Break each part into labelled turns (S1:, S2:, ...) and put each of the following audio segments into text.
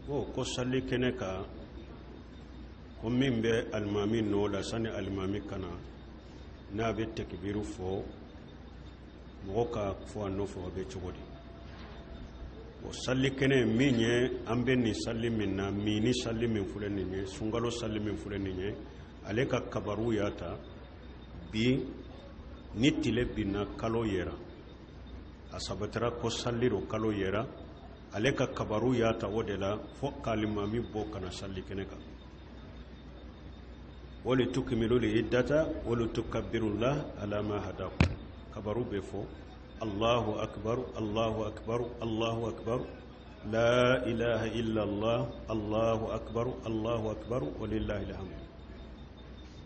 S1: ko salli kene ka ko min be almami no la sani almami kana na be takbiru fo mo ka fo no fo be chogodi o salli kene min ye ambe ni salli min na mini salli min fulen ni sungalo salli min fulen ni ale ka kabaru yata bi ni tile binna kalo yera asabatara ko salliro kalo yera ale ka kabaru yata wodela fo kalimami bo kana salli kene ka wali tukmilu li iddata wali tukabbirullah ala ma hadakum kabaru be fo Allahu akbar Allahu akbar Allahu akbar la ilaha illa Allah Allahu akbar walillahi alhamd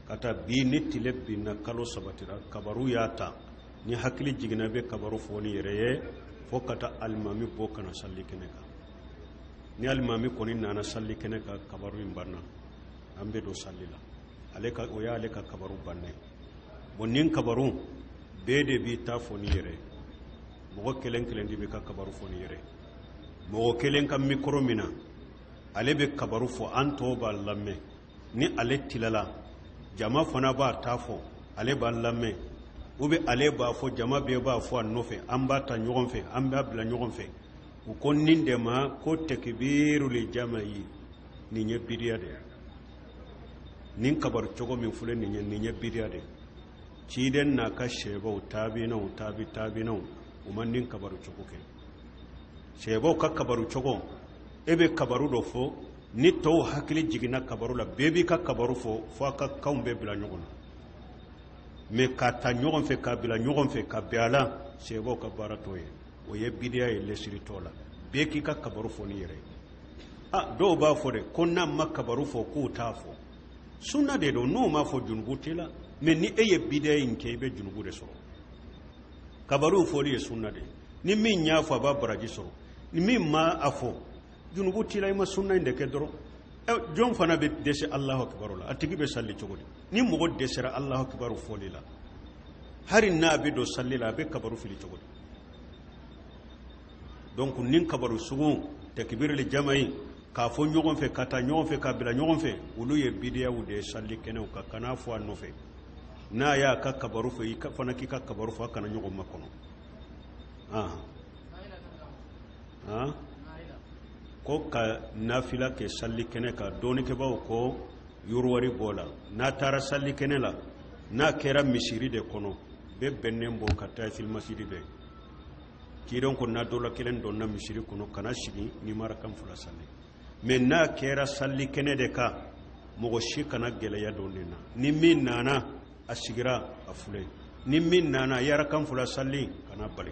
S1: kata bi nitti lebbi na kalo sabatira kabaru yata ni hakili jigina be kabaru foni reye fo kata almami bo kana salli kene ka ni almami koni nana salli kene ka kabaru imbarna ambe do sallila aleka o ya aleka kabaru banne bonin kabaru be de bi ta foni reye mo kelen kelen di be ka kabaru foni reye mo kelen kam mikro mina ale be kabaru fo anto ba lamme ni ale tilala jama fana ba ta fo ale ba lamme ube ale ba fo jama be ba fo annofe an ba ta ɲɔgɔn fɛ an ba bila ɲɔgɔn fɛ u ko nin de ma ko takbiru li jama'i nin ye bidiya de nin kabaru cogo min filɛ nin ye bidiya de ciden n'a ka sɛbɛw taabinaw u ma nin kabaru cogo kɛ sɛbɛw ka kabaru cogo e bɛ kabaru dɔ fɔ ni tɔw hakili jiginna kabaru la bɛɛ b'i ka kabaru fɔ a ka kanw bɛ bila ɲɔgɔn na mais ka ta ɲɔgɔn fɛ ka bila ɲɔgɔn fɛ ka bɛn a la sɛbɛw ka baara t'o ye o ye bidiya ye lɛsiri tɔ la bɛɛ k'i ka kabaru fɔ ni yɛrɛ ye dɔw b'a fɔ de ko n'a ma kabaru fɔ k'u t'a fɔ sunna de don n'o ma fɔ junubu t'i la mais ni e ye bidiya in kɛ i bɛ junubu de sɔrɔ kabaru fɔli ye sunna de ni min y'a fɔ a b'a baraji sɔrɔ ni min ma a fɔ junubu t'i la i ma sunna in de kɛ dɔrɔn jɔn fana bɛ dɛsɛ Allahu akibaru la a tigi bɛ salli cogo di ni mɔgɔ dɛsɛra Allahu akibaru fɔli la hari n'a bɛ don salli la a bɛ kabaru fili cogo di donc nin kabaru sugu takbir li jama'i k'a fɔ ɲɔgɔn fɛ ka taa ɲɔgɔn fɛ ka bila ɲɔgɔn fɛ olu ye bidiyaw de ye salli kɛnɛw kan kana fɔ a nɔfɛ n'a y'a ka kabaru fɛ i fana k'i ka kabaru fɔ a kana ɲɔgɔn makɔnɔ ko ka nafila kɛ salli kɛnɛ kan dɔɔnikɛbaw ko yurwari b'o la n'a taara salli kɛnɛ la n'a kɛra misiri de kɔnɔ bɛɛ bɛnnen bɔ ka taa filimasiri dɔ ye kidon ko n'a dɔ la kelen dɔnna misiri kɔnɔ kana sigi ni marakan fila salli mais n'a kɛra salli kɛnɛ de kan mɔgɔ si kana gɛlɛya don nin na ni min nana a sigira a filɛ ni min nana a yarakan fila salli kana bali